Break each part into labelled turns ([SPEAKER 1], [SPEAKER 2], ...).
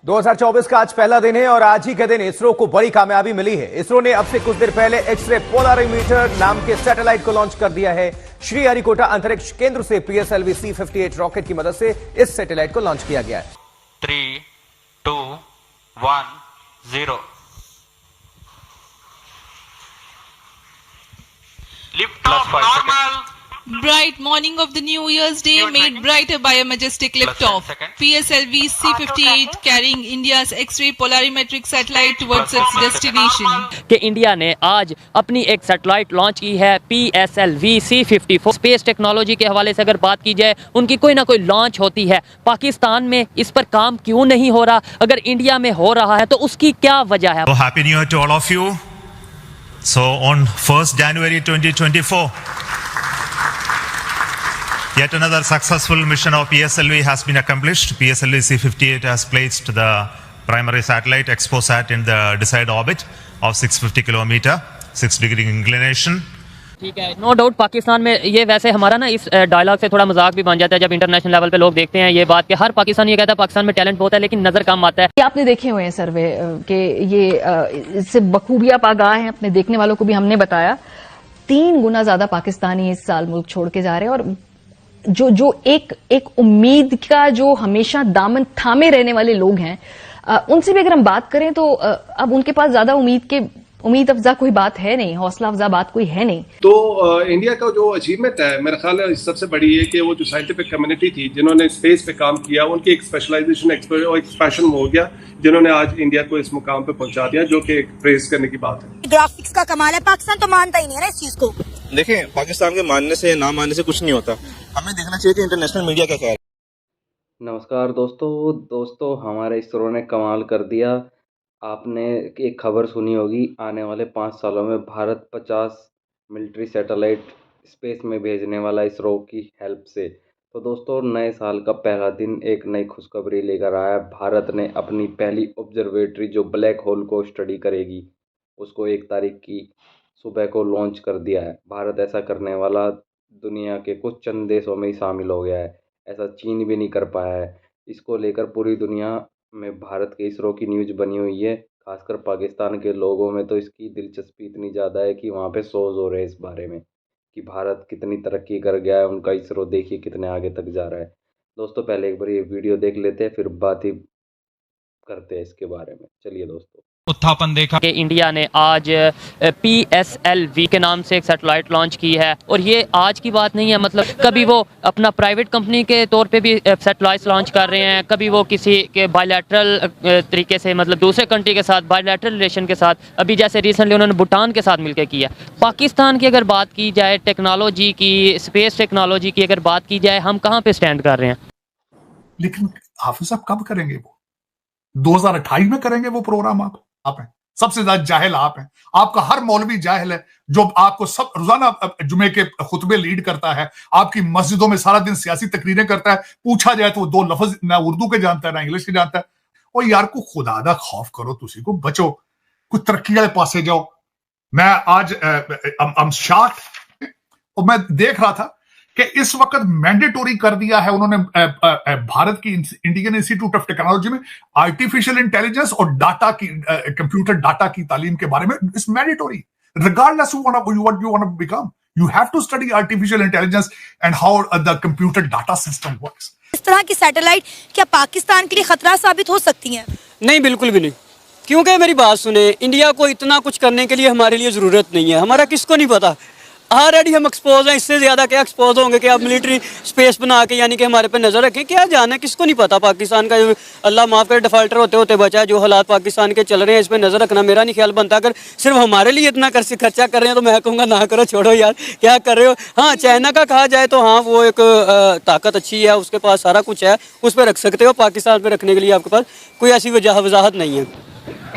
[SPEAKER 1] 2024 का आज पहला दिन है और आज ही के दिन इसरो को बड़ी कामयाबी मिली है। इसरो ने अब से कुछ देर पहले एक्स-रे पोलरिमीटर नाम के सैटेलाइट को लॉन्च कर दिया है। श्रीहरिकोटा अंतरिक्ष केंद्र से PSLV C-58 रॉकेट की मदद से इस सैटेलाइट को लॉन्च किया गया है।
[SPEAKER 2] 3, 2, 1, 0 lift off normal.
[SPEAKER 3] Bright morning of the New Year's Day made brighter by a majestic liftoff. PSLV C-58 carrying India's X-ray polarimetric satellite towards its destination.
[SPEAKER 4] कि India ने आज अपनी एक सैटेलाइट लॉन्च की है PSLV C-54। स्पेस टेक्नोलॉजी के हवाले से अगर बात की जाए, उनकी कोई ना कोई लॉन्च होती है। पाकिस्तान में इस पर काम क्यों नहीं हो रहा? अगर इंडिया में हो रहा है तो उसकी क्या वजह है?
[SPEAKER 5] So happy New Year to all of you. So on 1st January 2024. Yet another successful mission of PSLV has been accomplished. PSLV C-58 has placed the primary satellite ExpoSat in the desired orbit of 650 kilometer, 6 degree inclination.
[SPEAKER 4] ठीक है, no doubt Pakistan में ये वैसे हमारा ना इस dialogue से थोड़ा मजाक भी बन जाता है जब इंटरनेशनल लेवल पे लोग देखते हैं ये बात कि हर पाकिस्तानी ये कहता है पाकिस्तान में टैलेंट बहुत है लेकिन नजर कम आता है।
[SPEAKER 6] आपने देखे हुए हैं सर्वे कि ये इससे बखूबिया पागाह हैं, अपने देखने वालों को भी हमने बताया 3 गुना ज्यादा पाकिस्तानी इस साल मुल्क छोड़ के जा रहे हैं। और जो एक उम्मीद का जो हमेशा दामन थामे रहने वाले लोग हैं, उनसे भी अगर हम बात करें तो अब उनके पास ज्यादा उम्मीद अफजा कोई बात है नहीं, हौसला अफजा बात कोई है नहीं।
[SPEAKER 7] तो इंडिया का जो अचीवमेंट है मेरा ख्याल है सबसे बड़ी है कि वो जो साइंटिफिक कम्युनिटी थी जिन्होंने स्पेस पे काम किया, उनकी एक स्पेशलाइजेशन एक्सपेंशन हो गया, जिन्होंने आज इंडिया को इस मुकाम पे पहुंचा दिया, जो कि एक प्रेज करने की बात है।
[SPEAKER 8] ग्राफिक्स का कमाल है, पाकिस्तान तो मानता ही नहीं है ना इस चीज को।
[SPEAKER 9] देखें, पाकिस्तान के मानने से ना मानने से कुछ नहीं होता, हमें देखना चाहिए कि इंटरनेशनल मीडिया क्या कह रहा है।
[SPEAKER 10] नमस्कार दोस्तों हमारे इसरो ने कमाल कर दिया। आपने एक खबर सुनी होगी, आने वाले 5 सालों में भारत 50 मिलिट्री सैटेलाइट स्पेस में भेजने वाला इसरो की हेल्प से। तो दोस्तों, नए साल का पहला दिन एक नई खुशखबरी लेकर आया है। भारत ने अपनी पहली ऑब्जर्वेटरी जो ब्लैक होल को स्टडी करेगी, उसको 1 तारीख की सुबह को लॉन्च कर दिया है। भारत ऐसा करने वाला दुनिया के कुछ चंद देशों में ही शामिल हो गया है, ऐसा चीन भी नहीं कर पाया है। इसको लेकर पूरी दुनिया में भारत के इसरो की न्यूज़ बनी हुई है। खासकर पाकिस्तान के लोगों में तो इसकी दिलचस्पी इतनी ज़्यादा है कि वहाँ पे शोज़ हो रहे हैं इस बारे में कि भारत कितनी तरक्की कर गया है, उनका इसरो देखिए कितने आगे तक जा रहा है। दोस्तों, पहले एक बार ये वीडियो देख लेते हैं, फिर बात ही करते हैं इसके बारे में। चलिए दोस्तों,
[SPEAKER 2] उत्थापन देखा
[SPEAKER 4] कि इंडिया ने आज PSLV के नाम से एक सैटेलाइट लॉन्च की है। और ये आज की बात नहीं है, मतलब कभी वो अपना प्राइवेट कंपनी के तौर पे भी सैटेलाइट्स लॉन्च कर रहे हैं, कभी वो किसी के बायलैटरल तरीके से, मतलब दूसरे कंट्री के साथ बायलैटरल रिलेशन के साथ, अभी जैसे रिसेंटली उन्होंने भूटान के साथ मिलकर किया। पाकिस्तान की अगर बात की जाए टेक्नोलॉजी की, स्पेस टेक्नोलॉजी की अगर बात की जाए, हम कहाँ पे स्टैंड कर रहे हैं?
[SPEAKER 11] लेकिन हाफिज साहब कब करेंगे? वो 2028 में करेंगे वो प्रोग्राम। आप हैं सबसे ज्यादा जाहिल, आप हैं। आपका हर मौलवी जाहिल है जो आपको सब रोजाना जुमे के खुतबे लीड करता है, आपकी मस्जिदों में सारा दिन सियासी तकरीरें करता है। पूछा जाए तो वो 2 लफ्ज ना उर्दू के जानता है ना इंग्लिश के जानता है। और यार को खुदा दा खौफ करो, तुसी को बचो, कुछ तरक्की वाले पासे जाओ। मैं आज और मैं देख रहा था कि इस वक्त मैंडेटोरी कर दिया है उन्होंने भारत की इंडियन इंस्टीट्यूट ऑफ टेक्नोलॉजी में आर्टिफिशियल इंटेलिजेंस और डाटा की, कंप्यूटर डाटा की तालीम के बारे में। It's mandatory regardless of what you want to become. You have to study artificial intelligence and how the computer data system works.
[SPEAKER 8] इस तरह की सैटेलाइट क्या पाकिस्तान के लिए खतरा साबित हो सकती हैं?
[SPEAKER 12] नहीं, बिल्कुल भी नहीं। क्योंकि मेरी बात सुने, इंडिया को इतना कुछ करने के लिए हमारे लिए जरूरत नहीं है। हमारा किसको नहीं पता, ऑलरेडी हम एक्सपोज हैं। इससे ज्यादा क्या एक्सपोज होंगे कि आप मिलिट्री स्पेस बना के यानी कि हमारे पे नजर रखें? क्या जाना है, किसको नहीं पता पाकिस्तान का। अल्लाह माफ करे, डिफाल्टर होते होते बचा है। जो हालात पाकिस्तान के चल रहे हैं, इस पे नजर रखना मेरा नहीं ख्याल बनता। अगर सिर्फ हमारे लिए इतना खर्चा कर रहे हैं तो मैं कहूँगा ना करो, छोड़ो यार, क्या कर रहे हो। हाँ, चाइना का कहा जाए तो हाँ, वो एक ताकत अच्छी है, उसके पास सारा कुछ है, उस पर रख सकते हो। पाकिस्तान पर रखने के लिए आपके पास कोई ऐसी वजाहत नहीं है।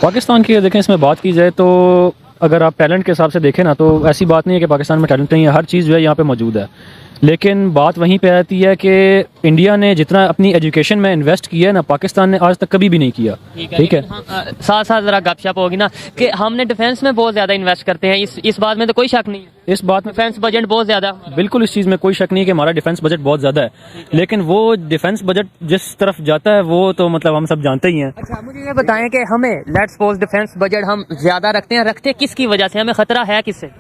[SPEAKER 13] पाकिस्तान की देखें, इसमें बात की जाए तो अगर आप टैलेंट के हिसाब से देखें ना, तो ऐसी बात नहीं है कि पाकिस्तान में टैलेंट नहीं है। हर चीज़ जो है यहाँ पे मौजूद है। लेकिन बात वहीं पे आती है कि इंडिया ने जितना अपनी एजुकेशन में इन्वेस्ट किया है ना, पाकिस्तान ने आज तक कभी भी नहीं किया। ठीक है,
[SPEAKER 4] साथ साथ ज़रा गपशप होगी ना कि हमने डिफेंस में बहुत ज़्यादा इन्वेस्ट करते हैं, इस बात में तो कोई शक नहीं है।
[SPEAKER 13] इस बात में
[SPEAKER 4] डिफेंस बजट बहुत ज़्यादा,
[SPEAKER 13] बिल्कुल इस चीज़ में कोई शक नहीं कि हमारा डिफेंस बजट बहुत ज़्यादा है, लेकिन वो डिफेंस बजट जिस तरफ जाता है वो तो मतलब हम सब जानते ही हैं।
[SPEAKER 4] अच्छा, मुझे ये बताएं कि हमें लेट्स सपोज डिफेंस बजट हम ज़्यादा रखते किसकी वजह से, हमें खतरा है किससे?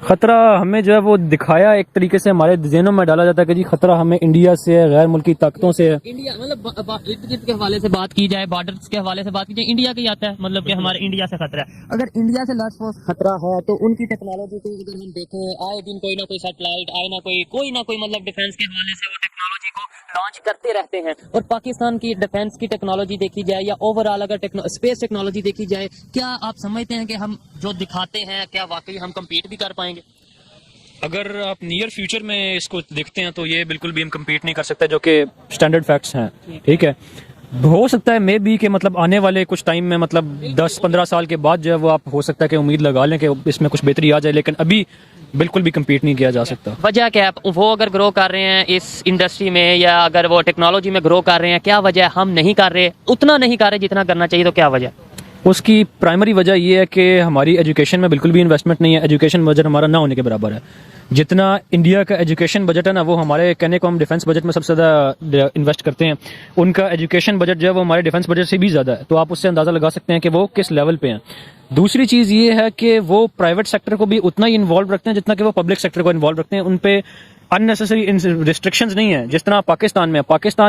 [SPEAKER 13] खतरा हमें जो है वो दिखाया एक तरीके से हमारे ज़हनों में डाला जाता है कि जी खतरा हमें इंडिया से है, गैर मुल्की ताकतों से है।
[SPEAKER 4] इंडिया मतलब इर्द गिर्द के हवाले से बात की जाए, बॉर्डर्स के हवाले से बात की जाए, इंडिया का ही आता है, मतलब कि हमारे इंडिया से खतरा है। अगर इंडिया से लेट्स सपोज खतरा है तो उनकी टेक्नोलॉजी को अगर हम देखें, आए दिन कोई ना कोई सैटेलाइट, आए ना कोई मतलब डिफेंस के हवाले से वो टेक्नोलॉजी को लॉन्च करते रहते हैं। और पाकिस्तान की डिफेंस की टेक्नोलॉजी देखी जाए या ओवरऑल अगर स्पेस टेक्नोलॉजी देखी जाए, क्या आप समझते हैं कि हम जो दिखाते हैं क्या वाकई हम कम्पीट भी कर पाएंगे?
[SPEAKER 13] अगर आप नियर फ्यूचर में इसको देखते हैं तो ये बिल्कुल भी हम कम्पीट नहीं कर सकते, जो कि स्टैंडर्ड फैक्ट्स हैं। ठीक है, हो सकता है मे बी कि मतलब आने वाले कुछ टाइम में मतलब 10-15 साल के बाद जो है वो आप हो सकता है कि उम्मीद लगा लें कि इसमें कुछ बेहतरी आ जाए, लेकिन अभी बिल्कुल भी कम्पीट नहीं किया जा सकता।
[SPEAKER 4] वजह क्या है? वो अगर ग्रो कर रहे हैं इस इंडस्ट्री में या अगर वो टेक्नोलॉजी में ग्रो कर रहे हैं, क्या वजह है हम नहीं कर रहे, उतना नहीं कर रहे जितना करना चाहिए, तो क्या वजह?
[SPEAKER 13] उसकी प्राइमरी वजह ये है कि हमारी एजुकेशन में बिल्कुल भी इन्वेस्टमेंट नहीं है। एजुकेशन बजट हमारा ना होने के बराबर है। जितना इंडिया का एजुकेशन बजट है ना, वो हमारे कहने को हम डिफेंस बजट में सबसे ज़्यादा इन्वेस्ट करते हैं, उनका एजुकेशन बजट जो है वो हमारे डिफेंस बजट से भी ज़्यादा है। तो आप उससे अंदाज़ा लगा सकते हैं कि वो किस लेवल पे हैं। दूसरी चीज़ ये है कि वो प्राइवेट सेक्टर को भी उतना ही इन्वॉल्व रखते हैं जितना कि वो पब्लिक सेक्टर को इन्वॉल्व रखते हैं। उन पे अननेसेसरी रिस्ट्रिक्शंस नहीं है जिस तरह पाकिस्तान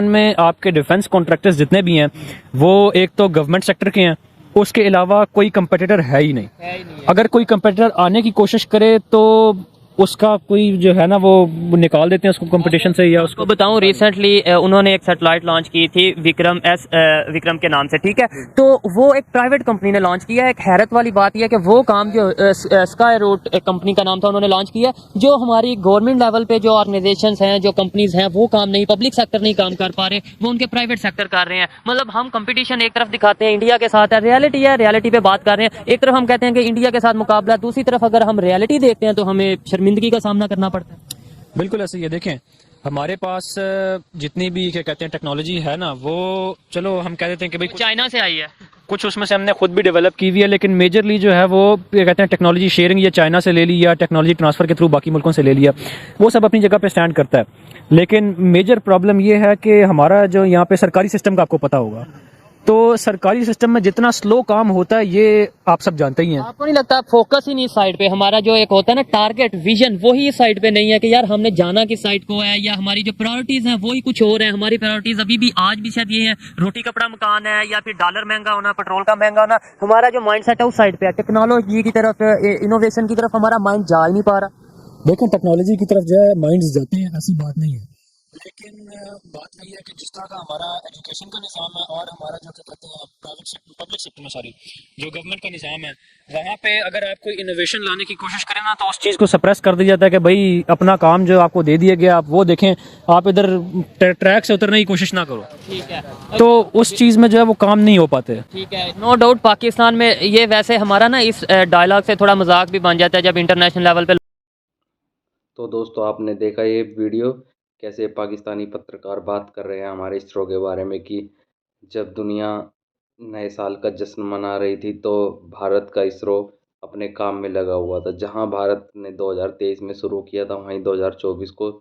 [SPEAKER 13] में आपके डिफेंस कॉन्ट्रैक्टर्स जितने भी हैं वो एक तो गवर्नमेंट सेक्टर के हैं, उसके अलावा कोई कंपटीटर है ही नहीं। अगर कोई कंपटीटर आने की कोशिश करे तो उसका कोई जो है ना वो निकाल देते हैं उसको कंपटीशन से। या उसको
[SPEAKER 4] बताऊं, रिसेंटली उन्होंने एक सैटेलाइट लॉन्च की थी विक्रम के नाम से, ठीक है, तो वो एक प्राइवेट कंपनी ने लॉन्च किया है। एक हैरत वाली बात यह है कि वो काम जो स्काई रूट कंपनी का नाम था उन्होंने लॉन्च किया, जो हमारी गवर्नमेंट लेवल पे जो ऑर्गेनाइजेशंस हैं, जो कंपनीज हैं, वो काम नहीं, पब्लिक सेक्टर नहीं काम कर पा रहे, वो उनके प्राइवेट सेक्टर कर रहे हैं। मतलब हम कंपटीशन एक तरफ दिखाते हैं इंडिया के साथ है, रियलिटी पे बात कर रहे हैं। एक तरफ हम कहते हैं कि इंडिया के साथ मुकाबला, दूसरी तरफ अगर हम रियलिटी देखते हैं तो हमें शर्मिंदगी का सामना करना पड़ता है।
[SPEAKER 13] बिल्कुल ऐसे ही है। देखें, हमारे पास जितनी भी क्या कहते हैं टेक्नोलॉजी है ना, वो चलो हम कह देते हैं कि भाई
[SPEAKER 4] चाइना से आई है,
[SPEAKER 13] कुछ उसमें से हमने खुद भी डेवलप की हुई है, लेकिन मेजरली जो है वो क्या कहते हैं टेक्नोलॉजी शेयरिंग या चाइना से ले ली या टेक्नोलॉजी ट्रांसफर के थ्रू बाकी मुल्कों से ले लिया, वो सब अपनी जगह पे स्टैंड करता है। लेकिन मेजर प्रॉब्लम ये है कि हमारा जो यहाँ पे सरकारी सिस्टम का आपको पता होगा, तो सरकारी सिस्टम में जितना स्लो काम होता है ये आप सब जानते ही हैं।
[SPEAKER 4] आपको नहीं लगता फोकस ही नहीं इस साइड पे, हमारा जो एक होता है ना टारगेट विजन, वही इस साइड पे नहीं है कि यार हमने जाना किस साइड को है, या हमारी जो प्रायोरिटीज हैं वही कुछ और है। हमारी प्रायोरिटीज अभी भी आज भी शायद ये है, रोटी कपड़ा मकान है, या फिर डॉलर महंगा होना, पेट्रोल का महंगा होना। हमारा जो माइंडसेट है उस साइड पे है, टेक्नोलॉजी की तरफ, इनोवेशन की तरफ हमारा माइंड जा ही नहीं पा रहा।
[SPEAKER 13] देखो, टेक्नोलॉजी की तरफ जो है माइंड्स जाते हैं, ऐसी बात नहीं है, लेकिन बात वही है कि जिस तरह का हमारा एजुकेशन का निज़ाम है और हमारा जो क्या कहते हैं पब्लिक सेक्टर में जो गवर्नमेंट का निज़ाम है, वहाँ पे अगर आप कोई इनोवेशन लाने की कोशिश करें ना तो उस चीज़ को सप्रेस कर दिया जाता है कि भाई अपना काम जो आपको दे दिया गया आप वो देखें, आप इधर ट्रैक से उतरने की कोशिश ना करो।
[SPEAKER 4] ठीक है,
[SPEAKER 13] तो उस चीज़ में जो है वो काम नहीं हो पाते।
[SPEAKER 4] ठीक है, नो डाउट पाकिस्तान में ये वैसे हमारा ना इस डायलॉग से थोड़ा मजाक भी बन जाता है जब इंटरनेशनल लेवल पे।
[SPEAKER 10] तो दोस्तों, आपने देखा ये वीडियो कैसे पाकिस्तानी पत्रकार बात कर रहे हैं हमारे इसरो के बारे में कि जब दुनिया नए साल का जश्न मना रही थी तो भारत का इसरो अपने काम में लगा हुआ था। जहां भारत ने 2023 में शुरू किया था वहीं 2024 को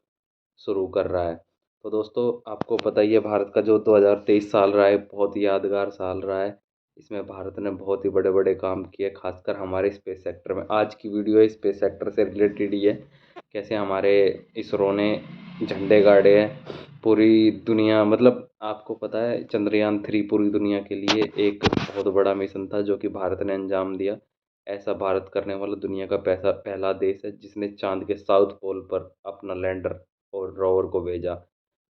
[SPEAKER 10] शुरू कर रहा है। तो दोस्तों, आपको पता ही है भारत का जो 2023 साल रहा है बहुत यादगार साल रहा है। इसमें भारत ने बहुत ही बड़े बड़े काम किए, खासकर हमारे स्पेस सेक्टर में। आज की वीडियो स्पेस सेक्टर से रिलेटेड ही है, कैसे हमारे इसरो ने झंडे गाड़े हैं पूरी दुनिया। मतलब आपको पता है चंद्रयान 3 पूरी दुनिया के लिए एक बहुत बड़ा मिशन था जो कि भारत ने अंजाम दिया। ऐसा भारत करने वाला दुनिया का पहला देश है जिसने चांद के साउथ पोल पर अपना लैंडर और रोवर को भेजा।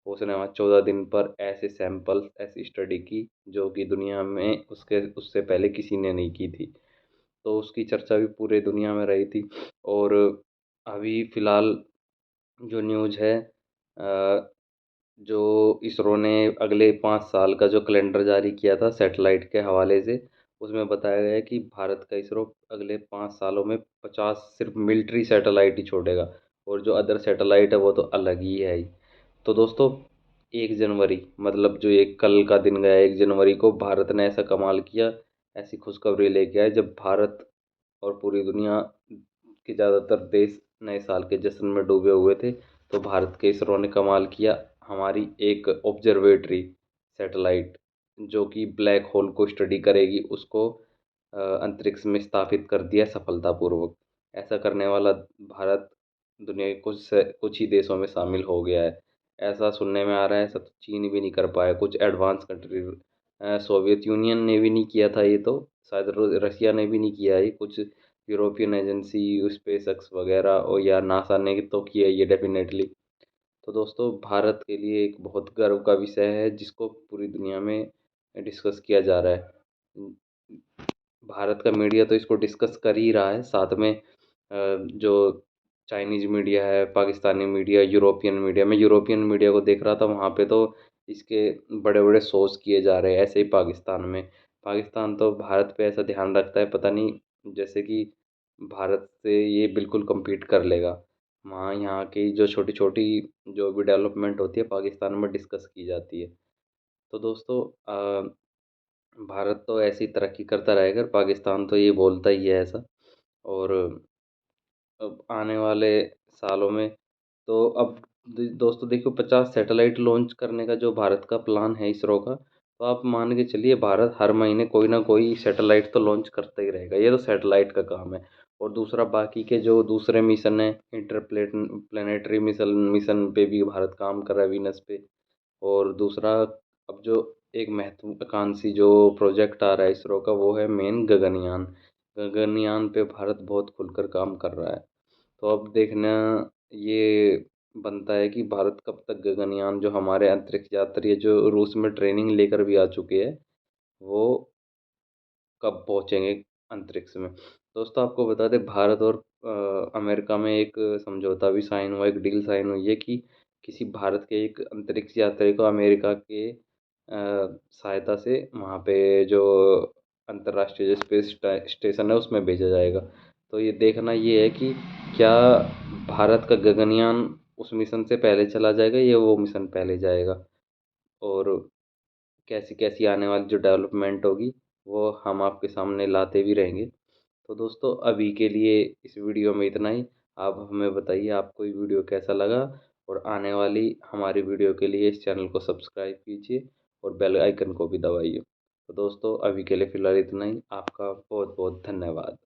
[SPEAKER 10] उसने वहाँ 14 दिन पर ऐसे सैंपल ऐसी स्टडी की जो कि दुनिया में उससे पहले किसी ने नहीं की थी। तो उसकी चर्चा भी पूरे दुनिया में रही थी। और अभी फ़िलहाल जो न्यूज़ है, जो इसरो ने अगले 5 साल का जो कैलेंडर जारी किया था सैटेलाइट के हवाले से, उसमें बताया गया है कि भारत का इसरो अगले 5 सालों में 50 सिर्फ मिलिट्री सैटेलाइट ही छोड़ेगा। और जो अदर सैटेलाइट है वो तो अलग ही है ही। तो दोस्तों 1 जनवरी मतलब जो ये कल का दिन गया 1 जनवरी को भारत ने ऐसा कमाल किया, ऐसी खुशखबरी लेके आए जब भारत और पूरी दुनिया के ज़्यादातर देश नए साल के जश्न में डूबे हुए थे। तो भारत के इसरो ने कमाल किया, हमारी एक ऑब्जर्वेटरी सैटेलाइट जो कि ब्लैक होल को स्टडी करेगी उसको अंतरिक्ष में स्थापित कर दिया सफलतापूर्वक। ऐसा करने वाला भारत दुनिया के कुछ ही देशों में शामिल हो गया है। ऐसा सुनने में आ रहा है, ऐसा तो चीन भी नहीं कर पाया, कुछ एडवांस कंट्री सोवियत यूनियन ने भी नहीं किया था ये तो, शायद रसिया ने भी नहीं किया है, कुछ यूरोपियन एजेंसी स्पेस एक्स वगैरह और या नासा ने तो किया ये डेफिनेटली। तो दोस्तों भारत के लिए एक बहुत गर्व का विषय है जिसको पूरी दुनिया में डिस्कस किया जा रहा है। भारत का मीडिया तो इसको डिस्कस कर ही रहा है, साथ में जो चाइनीज़ मीडिया है, पाकिस्तानी मीडिया, यूरोपियन मीडिया, मैं यूरोपियन मीडिया को देख रहा था वहाँ पे तो इसके बड़े बड़े शोज़ किए जा रहे हैं। ऐसे ही पाकिस्तान तो भारत पे ऐसा ध्यान रखता है पता नहीं, जैसे कि भारत से ये बिल्कुल कम्पीट कर लेगा। वहाँ यहाँ की जो छोटी छोटी जो भी डेवलपमेंट होती है पाकिस्तान में डिस्कस की जाती है। तो दोस्तों भारत तो ऐसी तरक्की करता रहेगा, पाकिस्तान तो ये बोलता ही है ऐसा। और अब आने वाले सालों में तो अब दोस्तों देखो 50 सैटेलाइट लॉन्च करने का जो भारत का प्लान है इसरो का, तो आप मान के चलिए भारत हर महीने कोई ना कोई सैटेलाइट तो लॉन्च करता ही रहेगा, ये तो सैटेलाइट का काम है। और दूसरा बाकी के जो दूसरे मिशन है प्लेनेटरी मिशन पे भी भारत काम कर रहा है, वीनस पे। और दूसरा अब जो एक महत्वाकांक्षी जो प्रोजेक्ट आ रहा है इसरो का वो है मेन गगनयान। गगनयान पे भारत बहुत खुलकर काम कर रहा है। तो अब देखना ये बनता है कि भारत कब तक गगनयान जो हमारे अंतरिक्ष यात्री है जो रूस में ट्रेनिंग लेकर भी आ चुके हैं वो कब पहुंचेंगे अंतरिक्ष में। दोस्तों आपको बता दें भारत और अमेरिका में एक समझौता भी साइन हुआ, एक डील साइन हुई है कि किसी भारत के एक अंतरिक्ष यात्री को अमेरिका के सहायता से वहाँ पे जो अंतर्राष्ट्रीय स्पेस स्टेशन है उसमें भेजा जाएगा। तो ये देखना ये है कि क्या भारत का गगनयान उस मिशन से पहले चला जाएगा या वो मिशन पहले जाएगा, और कैसी कैसी आने वाली जो डेवलपमेंट होगी वो हम आपके सामने लाते भी रहेंगे। तो दोस्तों अभी के लिए इस वीडियो में इतना ही। आप हमें बताइए आपको ये वीडियो कैसा लगा, और आने वाली हमारी वीडियो के लिए इस चैनल को सब्सक्राइब कीजिए और बेल आइकन को भी दबाइए। तो दोस्तों अभी के लिए फ़िलहाल इतना ही। आपका बहुत बहुत धन्यवाद।